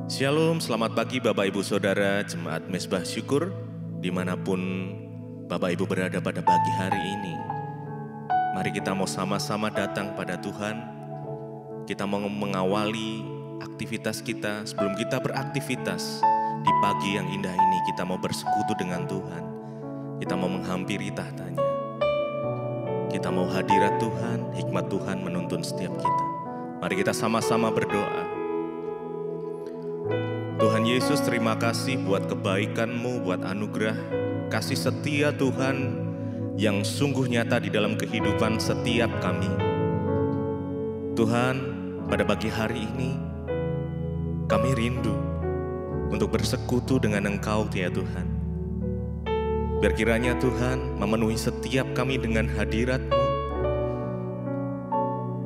Shalom, selamat pagi Bapak Ibu Saudara Jemaat Mezbah Syukur dimanapun Bapak Ibu berada pada pagi hari ini. Mari kita mau sama-sama datang pada Tuhan. Kita mau mengawali aktivitas kita. Sebelum kita beraktivitas di pagi yang indah ini, kita mau bersekutu dengan Tuhan. Kita mau menghampiri tahtanya. Kita mau hadirat Tuhan, hikmat Tuhan menuntun setiap kita. Mari kita sama-sama berdoa. Tuhan Yesus, terima kasih buat kebaikan-Mu, buat anugerah, kasih setia Tuhan yang sungguh nyata di dalam kehidupan setiap kami. Tuhan, pada pagi hari ini kami rindu untuk bersekutu dengan Engkau ya Tuhan. Biar kiranya Tuhan memenuhi setiap kami dengan hadirat-Mu.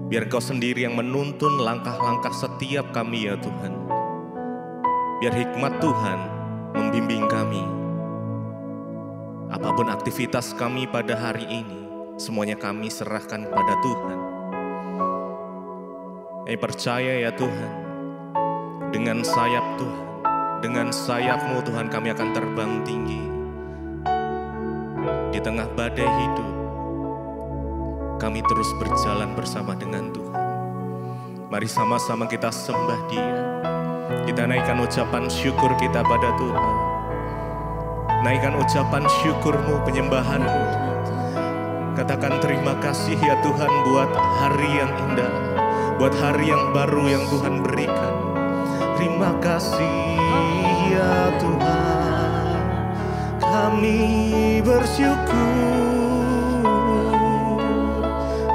Biar Engkau sendiri yang menuntun langkah-langkah setiap kami ya Tuhan. Biar hikmat Tuhan membimbing kami. Apapun aktivitas kami pada hari ini, semuanya kami serahkan kepada Tuhan. Kami percaya ya Tuhan, dengan sayap Tuhan, dengan sayap-Mu Tuhan kami akan terbang tinggi. Di tengah badai hidup, kami terus berjalan bersama dengan Tuhan. Mari sama-sama kita sembah Dia. Kita naikkan ucapan syukur kita pada Tuhan. Naikkan ucapan syukur-Mu, penyembahan-Mu. Katakan terima kasih ya Tuhan buat hari yang indah, buat hari yang baru yang Tuhan berikan. Terima kasih ya Tuhan, kami bersyukur.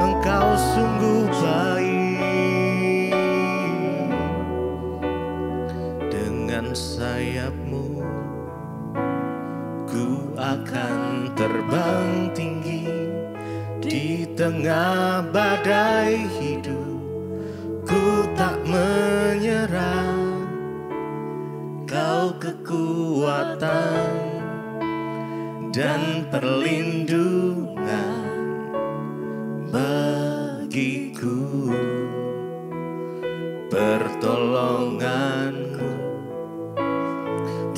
Engkau sungguh baik. Sayap-Mu ku akan terbang tinggi di tengah badai hidup. Ku tak menyerah, Kau kekuatan dan perlindungan bagiku, pertolonganku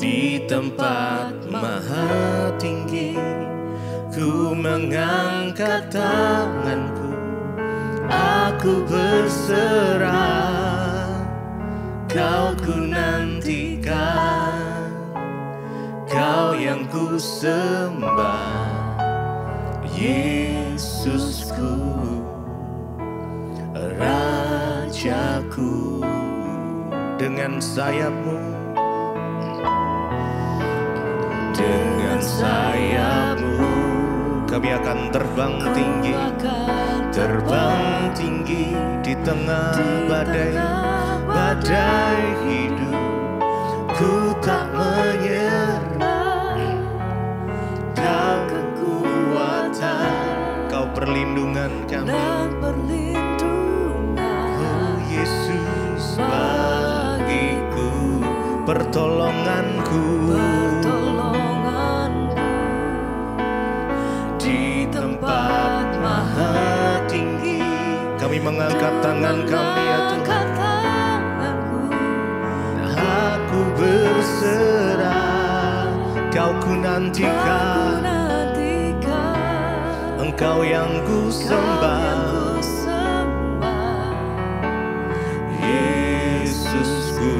di tempat maha tinggi. Ku mengangkat tanganku, aku berserah. Kau ku nantikan, Kau yang ku sembah, Yesusku, Rajaku. Dengan sayap-Mu, dengan sayap-Mu kami akan terbang tinggi, terbang tinggi di tengah badai hidup. Ku tak menyerah, Kau kekuatan, Kau perlindungan kami. Oh Yesus bagiku, pertolonganku. Kami mengangkat tangan kami ya Tuhan. Aku berserah, Kau ku nantikan, Engkau yang ku sembah, Yesusku,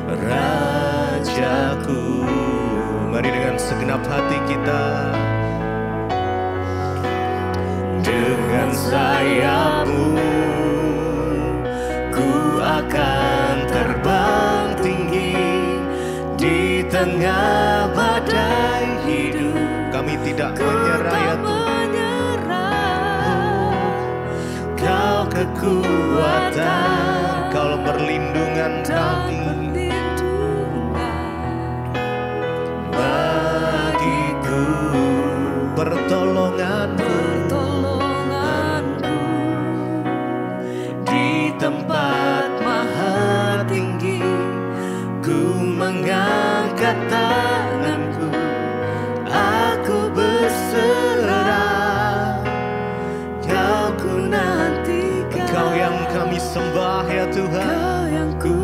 Rajaku. Mari dengan segenap hati kita. Dengan sayap-Mu ku akan terbang tinggi di tengah badai hidup. Kami tidak menyerah ya Tuhan. Kau kekuatan, Kau perlindungan kami. Bagiku pertolonganku. Tempat maha tinggi, ku mengangkat tanganku, aku berserah. Kau ku nantikan, Kau yang kami sembah ya Tuhan. Kau yang ku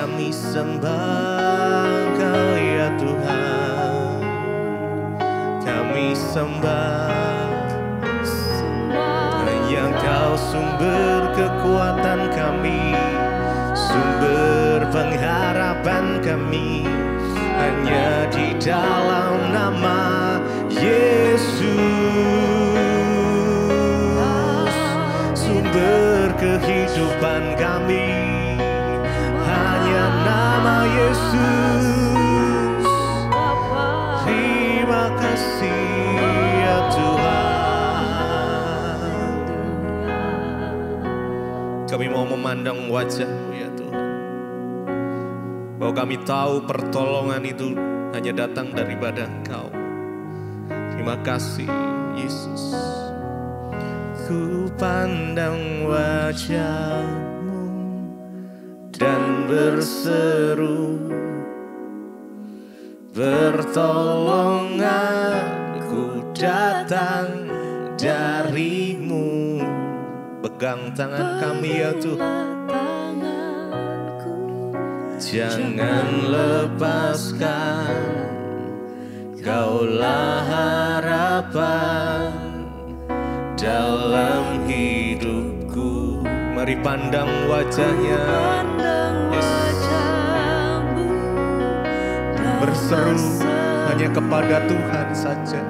Kami sembah Kau ya Tuhan, kami sembah. Hanya Kau sumber kekuatan kami, sumber pengharapan kami, hanya di dalam nama Yesus. Sumber kehidupan kami, hanya nama Yesus. Terima kasih ya Tuhan. Kami mau memandang wajah-Mu ya Tuhan, bahwa kami tahu pertolongan itu hanya datang daripada Engkau. Terima kasih Yesus. Ku pandang wajah-Mu dan berseru, pertolonganku datang dari-Mu. Pegang tangan kami ya Tuhan, jangan lepaskan, Kaulah harapan dalam hidupku. Mari pandang wajah-Nya, berseru hanya kepada Tuhan saja.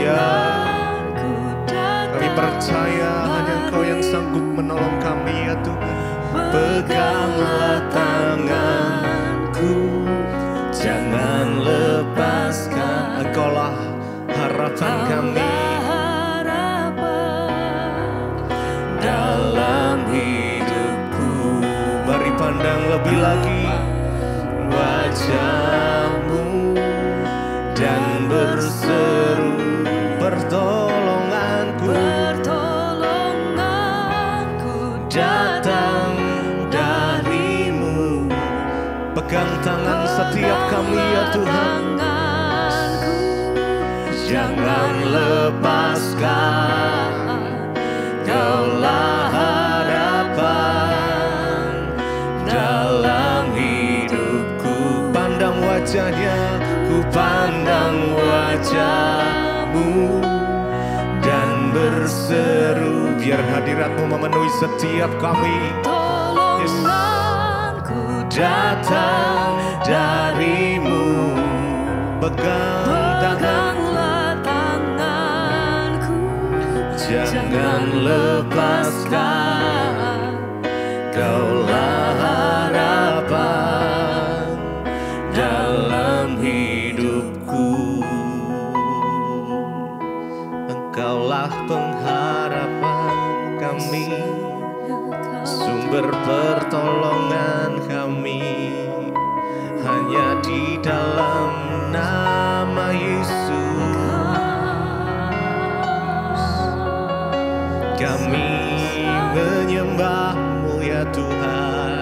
Ya, kami percaya hanya Engkau yang sanggup menolong kami ya Tuhan. Peganglah tanganku, jangan lepaskan, Engkaulah harapan kami dalam hidupku. Mari pandang lebih lagi wajah-Mu dan berseru, pertolonganku datang dari-Mu. Pegang tangan setiap kami ya Tuhan, jangan lepaskan, Kaulah harapan dalam hidupku. Pandang wajah-Nya, ku pandang wajah-Mu dan berseru, biar hadirat-Mu memenuhi setiap kami. Datang dari-Mu, pegang tanganku, jangan lepaskan, Kaulah harapan dalam hidupku. Engkaulah pengharapan kami, sumber pertolongan kami, hanya di dalam nama Yesus. Kami menyembah-Mu ya Tuhan,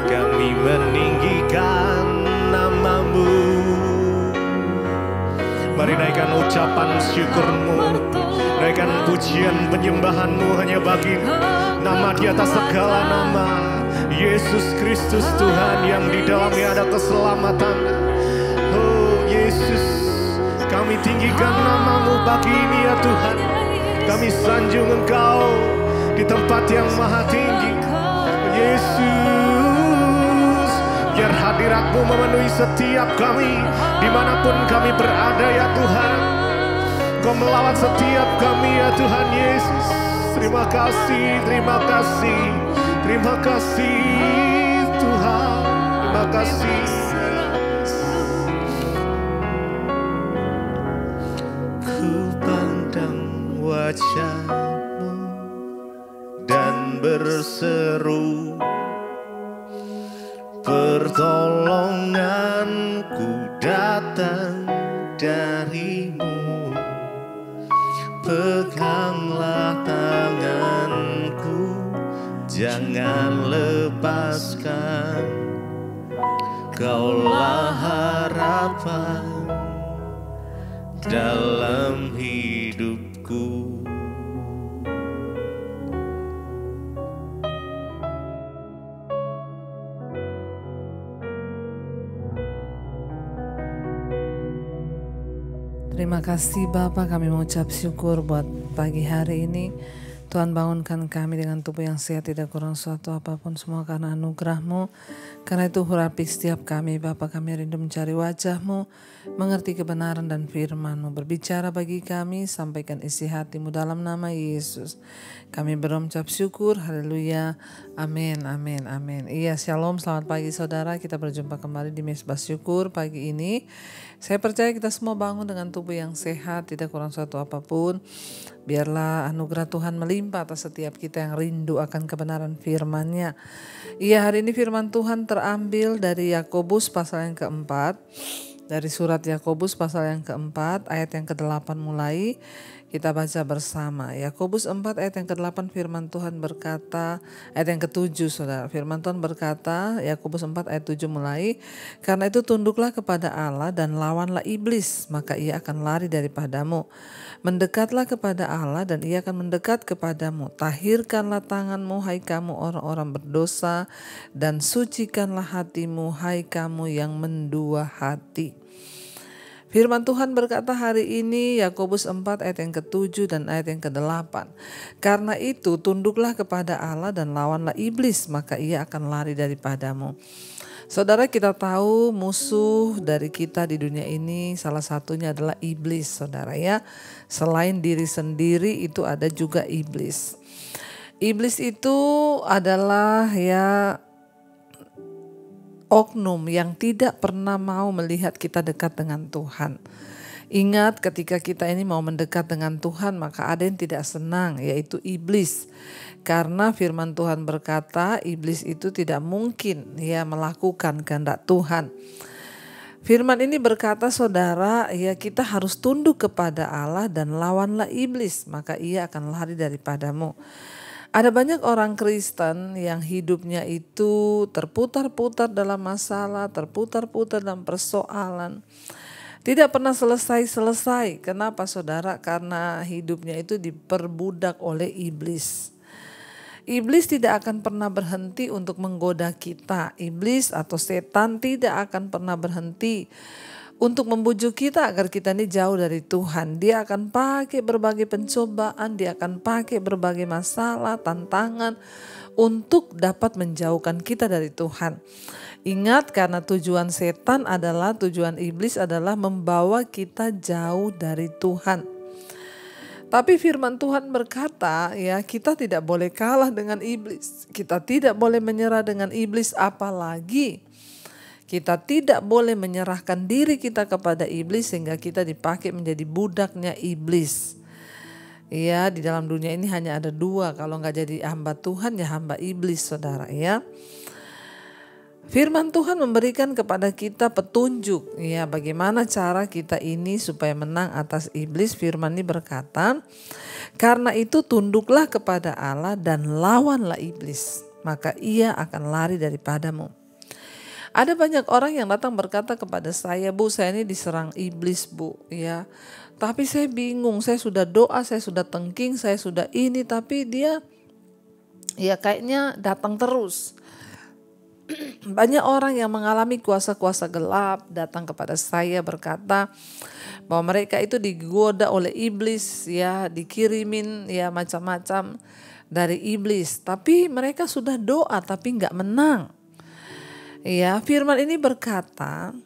kami meninggikan nama-Mu. Mari naikkan ucapan syukur-Mu, naikkan pujian penyembahan-Mu hanya bagi nama di atas segala nama, Yesus Kristus Tuhan, yang di dalamnya ada keselamatan. Oh Yesus, kami tinggikan nama-Mu pagi ini ya Tuhan. Kami sanjung Engkau di tempat yang maha tinggi. Yesus, biar hadirat-Mu memenuhi setiap kami, dimanapun kami berada ya Tuhan. Kau melawat setiap kami ya Tuhan Yesus. Terima kasih, terima kasih, terima kasih Tuhan, terima kasih. Ku pandang wajah-Mu dan berseru, pertolonganku datang dari-Mu. Peganglah tanganku, jangan lepaskan, Kaulah harapan dalam hidupku. Terima kasih Bapa, kami mengucap syukur buat pagi hari ini. Tuhan bangunkan kami dengan tubuh yang sehat, tidak kurang suatu apapun, semua karena anugerah-Mu. Karena itu hurapi setiap kami Bapa, kami rindu mencari wajah-Mu, mengerti kebenaran dan firman-Mu. Berbicara bagi kami, sampaikan isi hati-Mu dalam nama Yesus. Kami berucap syukur, haleluya, amin, amin, amin. Iya, shalom, selamat pagi saudara, kita berjumpa kembali di Mesbah Syukur pagi ini. Saya percaya kita semua bangun dengan tubuh yang sehat, tidak kurang suatu apapun. Biarlah anugerah Tuhan melimpah atas setiap kita yang rindu akan kebenaran firman-Nya. Iya, hari ini firman Tuhan terambil dari Yakobus pasal yang keempat. Dari surat Yakobus pasal yang keempat, ayat yang ke-8 mulai. Kita baca bersama. Yakobus 4 ayat yang ke-8 firman Tuhan berkata, ayat yang ke-7 saudara. Firman Tuhan berkata, Yakobus 4 ayat 7 mulai. Karena itu tunduklah kepada Allah dan lawanlah iblis, maka ia akan lari daripadamu. Mendekatlah kepada Allah dan ia akan mendekat kepadamu. Tahirkanlah tanganmu hai kamu orang-orang berdosa, dan sucikanlah hatimu hai kamu yang mendua hati. Firman Tuhan berkata hari ini Yakobus 4 ayat yang ke-7 dan ayat yang ke-8. Karena itu tunduklah kepada Allah dan lawanlah iblis, maka ia akan lari daripadamu. Saudara, kita tahu musuh dari kita di dunia ini salah satunya adalah iblis, saudara ya. Selain diri sendiri itu ada juga iblis. Iblis itu adalah ya oknum yang tidak pernah mau melihat kita dekat dengan Tuhan. Ingat, ketika kita ini mau mendekat dengan Tuhan, maka ada yang tidak senang, yaitu iblis. Karena firman Tuhan berkata, iblis itu tidak mungkin ya melakukan kehendak Tuhan. Firman ini berkata, saudara, ya kita harus tunduk kepada Allah dan lawanlah iblis, maka ia akan lari daripadamu. Ada banyak orang Kristen yang hidupnya itu terputar-putar dalam masalah, terputar-putar dalam persoalan. Tidak pernah selesai-selesai. Kenapa saudara? Karena hidupnya itu diperbudak oleh iblis. Iblis tidak akan pernah berhenti untuk menggoda kita. Iblis atau setan tidak akan pernah berhenti untuk membujuk kita agar kita ini jauh dari Tuhan. Dia akan pakai berbagai pencobaan, dia akan pakai berbagai masalah, tantangan untuk dapat menjauhkan kita dari Tuhan. Ingat, karena tujuan setan adalah, tujuan iblis adalah membawa kita jauh dari Tuhan. Tapi firman Tuhan berkata, ya kita tidak boleh kalah dengan iblis. Kita tidak boleh menyerah dengan iblis, apalagi kita tidak boleh menyerahkan diri kita kepada iblis sehingga kita dipakai menjadi budaknya iblis. Ya, di dalam dunia ini hanya ada dua, kalau nggak jadi hamba Tuhan ya hamba iblis, saudara ya. Firman Tuhan memberikan kepada kita petunjuk ya bagaimana cara kita ini supaya menang atas iblis. Firman ini berkata, karena itu tunduklah kepada Allah dan lawanlah iblis, maka ia akan lari daripadamu. Ada banyak orang yang datang berkata kepada saya, Bu, saya ini diserang iblis, Bu, ya. Tapi saya bingung, saya sudah doa, saya sudah tengking, saya sudah ini, tapi dia ya kayaknya datang terus. Banyak orang yang mengalami kuasa-kuasa gelap datang kepada saya berkata bahwa mereka itu digoda oleh iblis, ya, dikirimin ya macam-macam dari iblis. Tapi mereka sudah doa tapi nggak menang. Ya, firman ini berkata,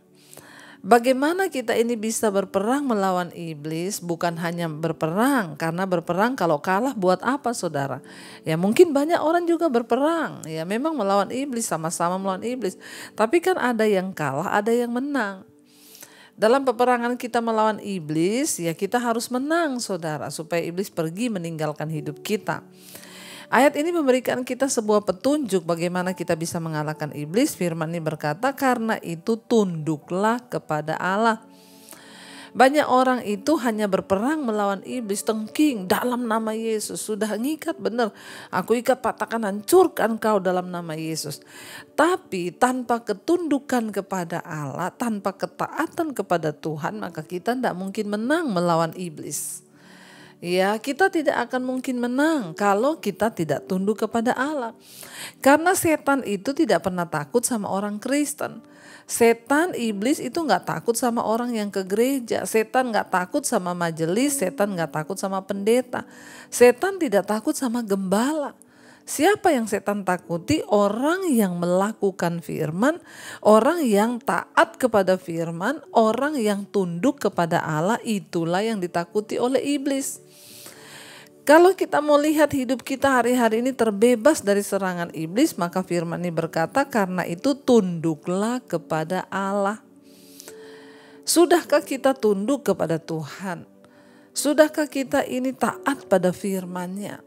bagaimana kita ini bisa berperang melawan iblis? Bukan hanya berperang, karena berperang kalau kalah buat apa saudara? Ya mungkin banyak orang juga berperang, ya memang melawan iblis, sama-sama melawan iblis. Tapi kan ada yang kalah, ada yang menang. Dalam peperangan kita melawan iblis, ya kita harus menang saudara, supaya iblis pergi meninggalkan hidup kita. Ayat ini memberikan kita sebuah petunjuk bagaimana kita bisa mengalahkan iblis. Firman ini berkata, karena itu tunduklah kepada Allah. Banyak orang itu hanya berperang melawan iblis, tengking dalam nama Yesus. Sudah ngikat benar, aku ikat, patahkan, hancurkan kau dalam nama Yesus. Tapi tanpa ketundukan kepada Allah, tanpa ketaatan kepada Tuhan, maka kita tidak mungkin menang melawan iblis. Ya, kita tidak akan mungkin menang kalau kita tidak tunduk kepada Allah. Karena setan itu tidak pernah takut sama orang Kristen. Setan, iblis itu gak takut sama orang yang ke gereja. Setan gak takut sama majelis, setan gak takut sama pendeta. Setan tidak takut sama gembala. Siapa yang setan takuti? Orang yang melakukan firman, orang yang taat kepada firman, orang yang tunduk kepada Allah, itulah yang ditakuti oleh iblis. Kalau kita mau lihat hidup kita hari-hari ini terbebas dari serangan iblis, maka firman ini berkata, karena itu tunduklah kepada Allah. Sudahkah kita tunduk kepada Tuhan? Sudahkah kita ini taat pada firman-Nya?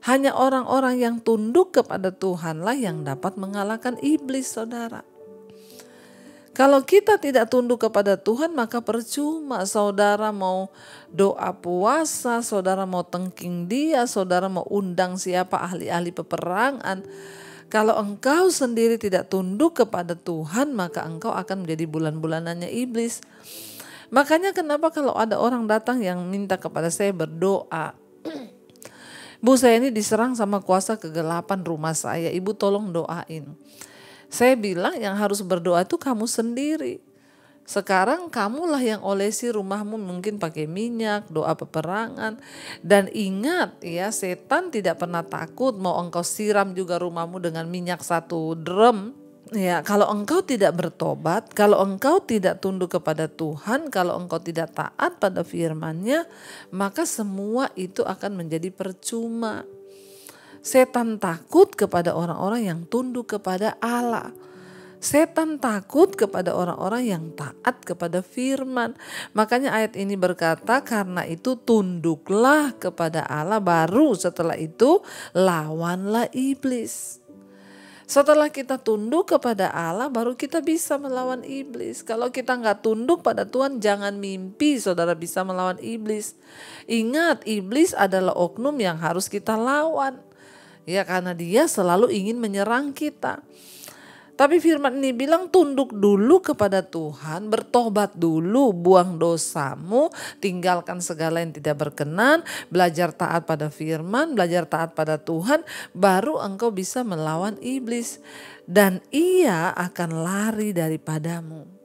Hanya orang-orang yang tunduk kepada Tuhanlah yang dapat mengalahkan iblis, saudara. Kalau kita tidak tunduk kepada Tuhan, maka percuma saudara mau doa puasa, saudara mau tengking dia, saudara mau undang siapa ahli-ahli peperangan. Kalau engkau sendiri tidak tunduk kepada Tuhan, maka engkau akan menjadi bulan-bulanannya iblis. Makanya kenapa kalau ada orang datang yang minta kepada saya berdoa, Bu, saya ini diserang sama kuasa kegelapan rumah saya, Ibu tolong doain. Saya bilang yang harus berdoa itu kamu sendiri. Sekarang kamulah yang olesi rumahmu mungkin pakai minyak, doa peperangan. Dan ingat ya, setan tidak pernah takut mau engkau siram juga rumahmu dengan minyak 1 drum. Ya, kalau engkau tidak bertobat, kalau engkau tidak tunduk kepada Tuhan, kalau engkau tidak taat pada firman-Nya, maka semua itu akan menjadi percuma. Setan takut kepada orang-orang yang tunduk kepada Allah. Setan takut kepada orang-orang yang taat kepada firman. Makanya ayat ini berkata, karena itu tunduklah kepada Allah, baru setelah itu lawanlah iblis. Setelah kita tunduk kepada Allah, baru kita bisa melawan iblis. Kalau kita nggak tunduk pada Tuhan, jangan mimpi saudara bisa melawan iblis. Ingat, iblis adalah oknum yang harus kita lawan. Ya, karena dia selalu ingin menyerang kita. Tapi firman ini bilang tunduk dulu kepada Tuhan, bertobat dulu, buang dosamu, tinggalkan segala yang tidak berkenan, belajar taat pada firman, belajar taat pada Tuhan, baru engkau bisa melawan iblis. Dan ia akan lari daripadamu.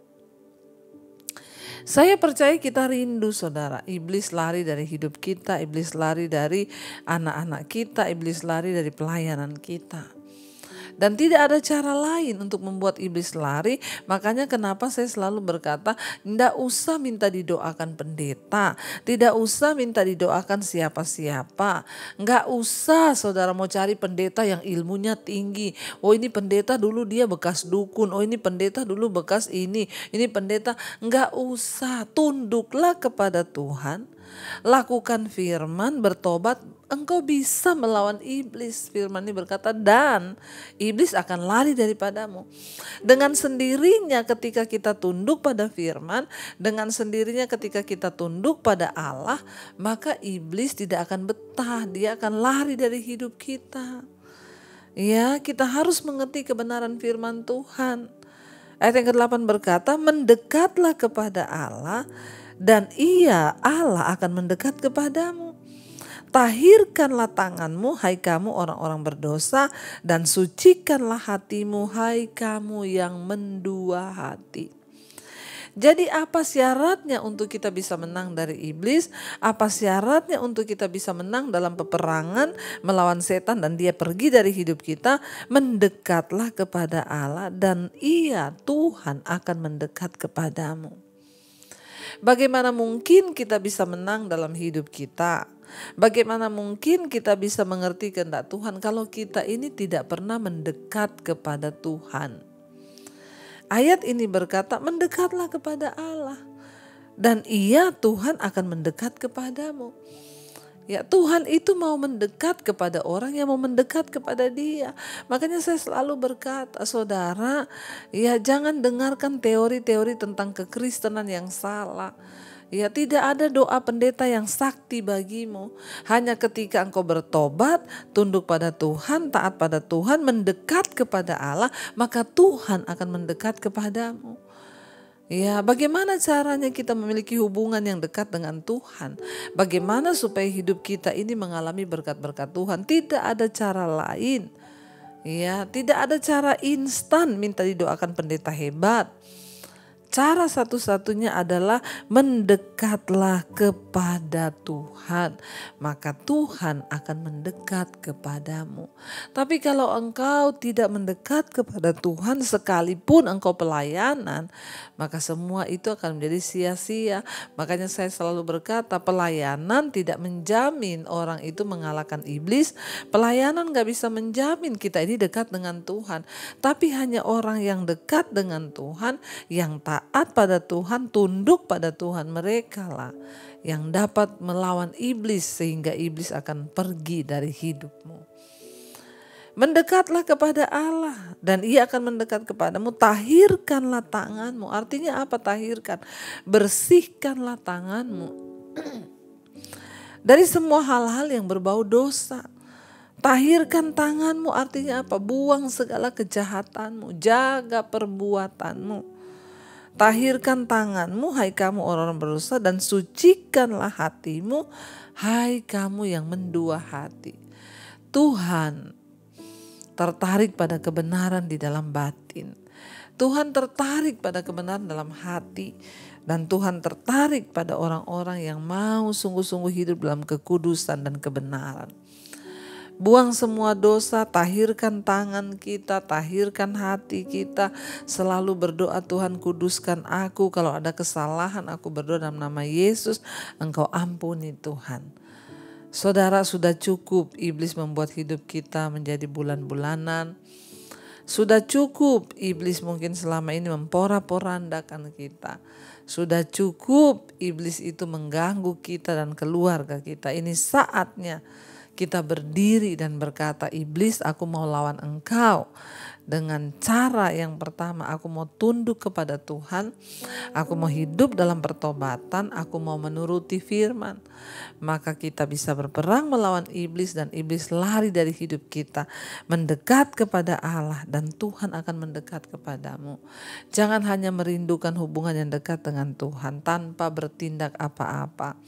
Saya percaya kita rindu saudara, iblis lari dari hidup kita, iblis lari dari anak-anak kita, iblis lari dari pelayanan kita. Dan tidak ada cara lain untuk membuat iblis lari. Makanya kenapa saya selalu berkata, tidak usah minta didoakan pendeta, tidak usah minta didoakan siapa-siapa. Nggak usah saudara mau cari pendeta yang ilmunya tinggi. Oh ini pendeta dulu dia bekas dukun, oh ini pendeta dulu bekas ini pendeta. Nggak usah, tunduklah kepada Tuhan. Lakukan firman, bertobat, engkau bisa melawan iblis. Firman ini berkata, dan iblis akan lari daripadamu. Dengan sendirinya ketika kita tunduk pada firman, dengan sendirinya ketika kita tunduk pada Allah, maka iblis tidak akan betah, dia akan lari dari hidup kita. Ya, kita harus mengerti kebenaran firman Tuhan. Ayat yang ke-8 berkata, mendekatlah kepada Allah, dan Allah akan mendekat kepadamu. Tahirkanlah tanganmu, hai kamu orang-orang berdosa, dan sucikanlah hatimu, hai kamu yang mendua hati. Jadi apa syaratnya untuk kita bisa menang dari iblis? Apa syaratnya untuk kita bisa menang dalam peperangan melawan setan dan dia pergi dari hidup kita? Mendekatlah kepada Allah, dan Tuhan akan mendekat kepadamu. Bagaimana mungkin kita bisa menang dalam hidup kita? Bagaimana mungkin kita bisa mengerti kehendak Tuhan kalau kita ini tidak pernah mendekat kepada Tuhan? Ayat ini berkata, mendekatlah kepada Allah, dan Tuhan akan mendekat kepadamu. Ya, Tuhan itu mau mendekat kepada orang yang mau mendekat kepada Dia. Makanya saya selalu berkata, saudara, ya jangan dengarkan teori-teori tentang kekristenan yang salah. Ya, tidak ada doa pendeta yang sakti bagimu. Hanya ketika engkau bertobat, tunduk pada Tuhan, taat pada Tuhan, mendekat kepada Allah, maka Tuhan akan mendekat kepadamu. Ya, bagaimana caranya kita memiliki hubungan yang dekat dengan Tuhan? Bagaimana supaya hidup kita ini mengalami berkat-berkat Tuhan? Tidak ada cara lain. Ya, tidak ada cara instan minta didoakan pendeta hebat. Cara satu-satunya adalah mendekatlah kepada Tuhan, maka Tuhan akan mendekat kepadamu. Tapi kalau engkau tidak mendekat kepada Tuhan sekalipun engkau pelayanan, maka semua itu akan menjadi sia-sia. Makanya saya selalu berkata, pelayanan tidak menjamin orang itu mengalahkan iblis. Pelayanan gak bisa menjamin kita ini dekat dengan Tuhan. Tapi hanya orang yang dekat dengan Tuhan, yang taat pada Tuhan, tunduk pada Tuhan, mereka lah yang dapat melawan iblis sehingga iblis akan pergi dari hidupmu. Mendekatlah kepada Allah dan Ia akan mendekat kepadamu. Tahirkanlah tanganmu. Artinya apa tahirkan? Bersihkanlah tanganmu dari semua hal-hal yang berbau dosa. Tahirkan tanganmu artinya apa? Buang segala kejahatanmu, jaga perbuatanmu. Tahirkan tanganmu, hai kamu orang-orang berdosa, dan sucikanlah hatimu, hai kamu yang mendua hati. Tuhan tertarik pada kebenaran di dalam batin. Tuhan tertarik pada kebenaran dalam hati. Dan Tuhan tertarik pada orang-orang yang mau sungguh-sungguh hidup dalam kekudusan dan kebenaran. Buang semua dosa, tahirkan tangan kita, tahirkan hati kita. Selalu berdoa, Tuhan kuduskan aku. Kalau ada kesalahan aku berdoa dalam nama Yesus, Engkau ampuni Tuhan. Saudara, sudah cukup iblis membuat hidup kita menjadi bulan-bulanan. Sudah cukup iblis mungkin selama ini memporak-porandakan kita. Sudah cukup iblis itu mengganggu kita dan keluarga kita. Ini saatnya kita berdiri dan berkata, iblis, aku mau lawan engkau. Dengan cara yang pertama, aku mau tunduk kepada Tuhan. Aku mau hidup dalam pertobatan. Aku mau menuruti firman. Maka kita bisa berperang melawan iblis dan iblis lari dari hidup kita. Mendekat kepada Allah dan Tuhan akan mendekat kepadamu. Jangan hanya merindukan hubungan yang dekat dengan Tuhan tanpa bertindak apa-apa.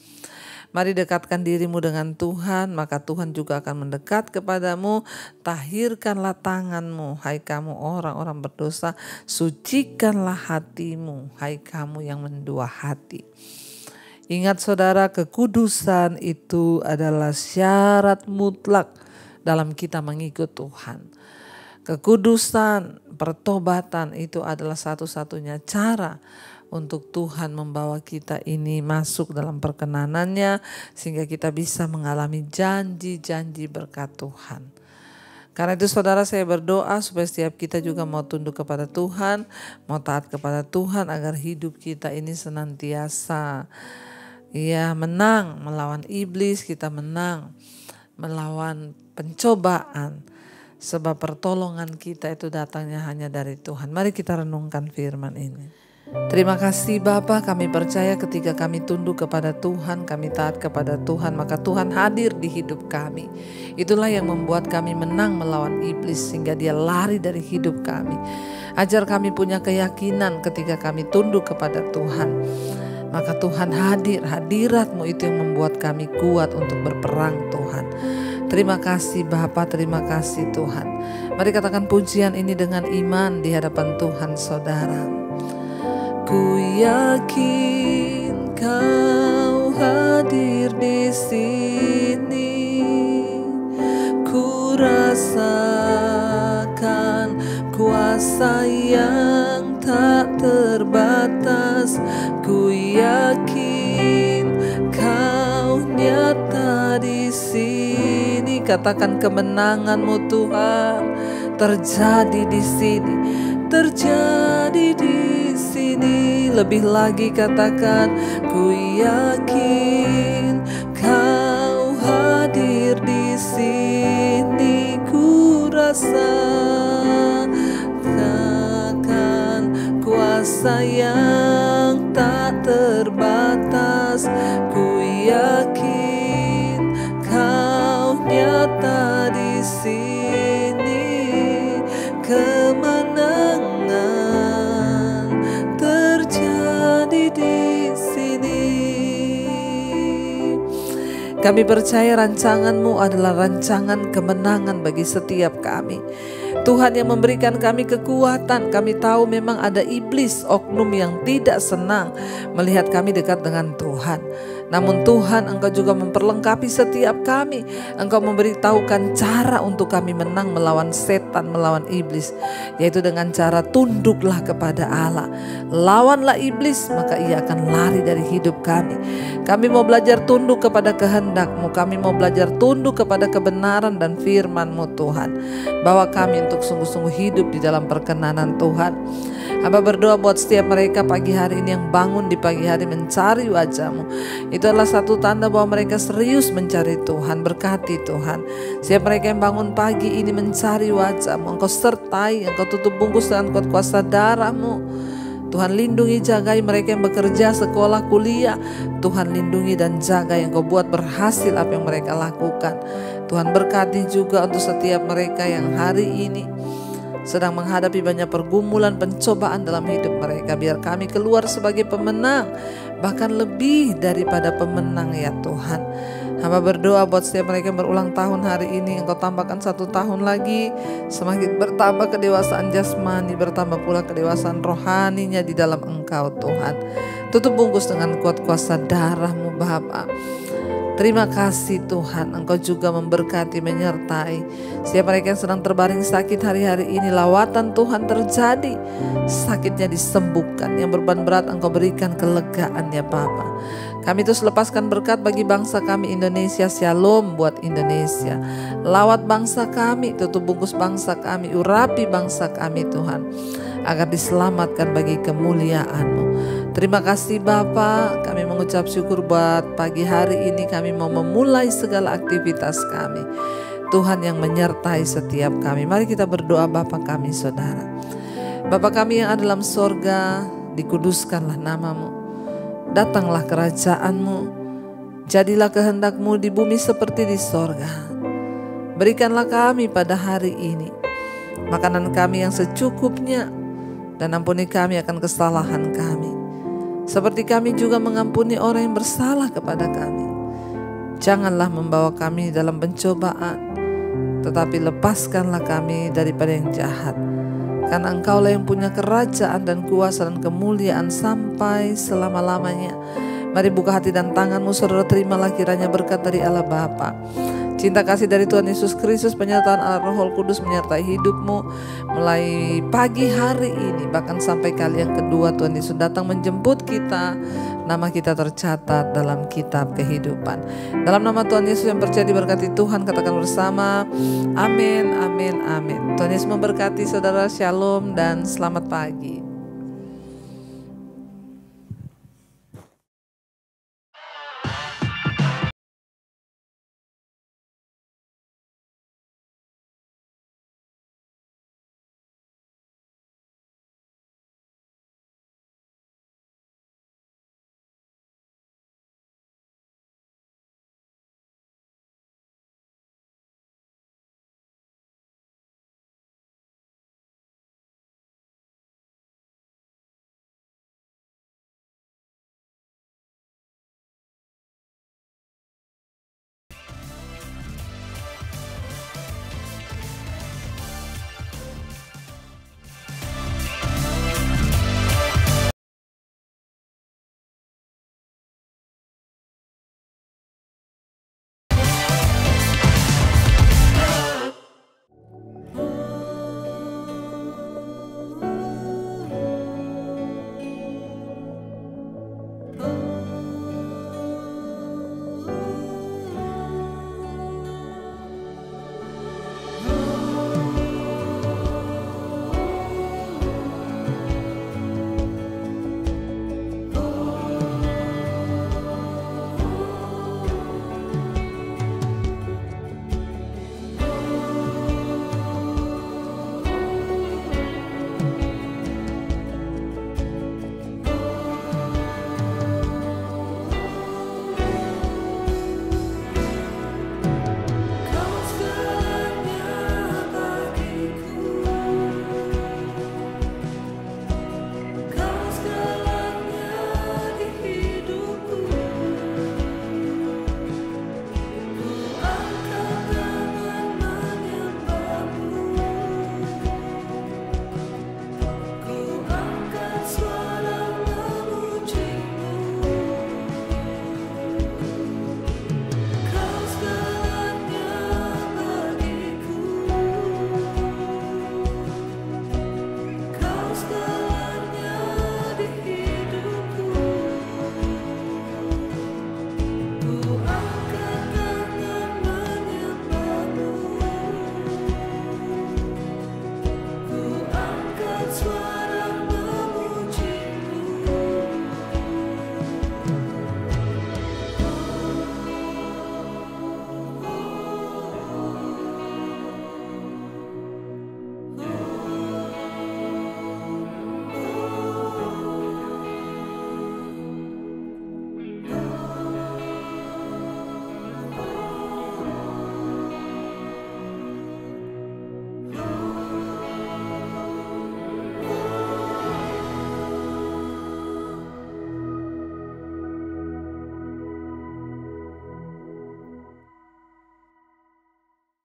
Mari dekatkan dirimu dengan Tuhan, maka Tuhan juga akan mendekat kepadamu. Tahirkanlah tanganmu, hai kamu orang-orang berdosa. Sucikanlah hatimu, hai kamu yang mendua hati. Ingat saudara, kekudusan itu adalah syarat mutlak dalam kita mengikut Tuhan. Kekudusan, pertobatan itu adalah satu-satunya cara untuk Tuhan membawa kita ini masuk dalam perkenanannya, sehingga kita bisa mengalami janji-janji berkat Tuhan. Karena itu saudara, saya berdoa supaya setiap kita juga mau tunduk kepada Tuhan, mau taat kepada Tuhan, agar hidup kita ini senantiasa menang melawan iblis, kita menang melawan pencobaan. Sebab pertolongan kita itu datangnya hanya dari Tuhan. Mari kita renungkan firman ini. Terima kasih Bapa, kami percaya ketika kami tunduk kepada Tuhan, kami taat kepada Tuhan, maka Tuhan hadir di hidup kami. Itulah yang membuat kami menang melawan iblis sehingga dia lari dari hidup kami. Ajar kami punya keyakinan ketika kami tunduk kepada Tuhan. Maka Tuhan hadir, hadirat-Mu itu yang membuat kami kuat untuk berperang Tuhan. Terima kasih Bapa, terima kasih Tuhan. Mari katakan pujian ini dengan iman di hadapan Tuhan saudara. Ku yakin Kau hadir di sini. Ku rasakan kuasa yang tak terbatas. Ku yakin Kau nyata di sini. Katakan kemenangan-Mu Tuhan terjadi di sini. Terjadi di sini. Lebih lagi katakan, ku yakin Kau hadir di sini. Ku rasakan kuasa yang tak terbatas. Ku yakin Kau nyata di sini. Kemenangan terjadi Kami percaya rancangan-Mu adalah rancangan kemenangan bagi setiap kami. Tuhan yang memberikan kami kekuatan. Kami tahu memang ada iblis, oknum yang tidak senang melihat kami dekat dengan Tuhan. Namun Tuhan, Engkau juga memperlengkapi setiap kami. Engkau memberitahukan cara untuk kami menang melawan setan, melawan iblis, yaitu dengan cara tunduklah kepada Allah. Lawanlah iblis, maka ia akan lari dari hidup kami. Kami mau belajar tunduk kepada kehendak-Mu. Kami mau belajar tunduk kepada kebenaran dan firman-Mu Tuhan. Bawa kami untuk sungguh-sungguh hidup di dalam perkenanan Tuhan. Hamba berdoa buat setiap mereka pagi hari ini yang bangun di pagi hari mencari wajah-Mu. Itu adalah satu tanda bahwa mereka serius mencari Tuhan. Berkati Tuhan. Setiap mereka yang bangun pagi ini mencari wajah-Mu, Engkau sertai, Engkau tutup bungkus dengan kuat kuasa darah-Mu. Tuhan lindungi, jagai mereka yang bekerja, sekolah, kuliah. Tuhan lindungi dan jaga yang Kau buat berhasil apa yang mereka lakukan. Tuhan berkati juga untuk setiap mereka yang hari ini sedang menghadapi banyak pergumulan, pencobaan dalam hidup mereka. Biar kami keluar sebagai pemenang, bahkan lebih daripada pemenang ya Tuhan. Hamba berdoa buat setiap mereka yang berulang tahun hari ini, Engkau tambahkan 1 tahun lagi, semakin bertambah kedewasaan jasmani, bertambah pula kedewasaan rohaninya di dalam Engkau Tuhan. Tutup bungkus dengan kuat kuasa darah-Mu Bapa. Terima kasih Tuhan, Engkau juga memberkati, menyertai setiap mereka yang sedang terbaring sakit hari-hari ini. Lawatan Tuhan terjadi, sakitnya disembuhkan, yang beban berat Engkau berikan kelegaan ya Bapa. Kami terus lepaskan berkat bagi bangsa kami Indonesia. Shalom buat Indonesia. Lawat bangsa kami, tutup bungkus bangsa kami, urapi bangsa kami Tuhan, agar diselamatkan bagi kemuliaan-Mu. Terima kasih Bapa, kami mengucap syukur buat pagi hari ini. Kami mau memulai segala aktivitas kami. Tuhan yang menyertai setiap kami. Mari kita berdoa. Bapa kami saudara, Bapa kami yang ada dalam sorga, dikuduskanlah nama-Mu. Datanglah kerajaan-Mu. Jadilah kehendak-Mu di bumi seperti di sorga. Berikanlah kami pada hari ini makanan kami yang secukupnya, dan ampuni kami akan kesalahan kami, seperti kami juga mengampuni orang yang bersalah kepada kami. Janganlah membawa kami dalam pencobaan, tetapi lepaskanlah kami daripada yang jahat. Karena Engkaulah yang punya kerajaan dan kuasa dan kemuliaan sampai selama-lamanya. Mari buka hati dan tanganmu saudara, terimalah kiranya berkat dari Allah Bapa, cinta kasih dari Tuhan Yesus Kristus, penyertaan Allah Roh Kudus menyertai hidupmu mulai pagi hari ini, bahkan sampai kali yang kedua Tuhan Yesus datang menjemput kita. Nama kita tercatat dalam kitab kehidupan. Dalam nama Tuhan Yesus yang percaya diberkati Tuhan, katakan bersama, amin, amin, amin. Tuhan Yesus memberkati saudara, shalom dan selamat pagi.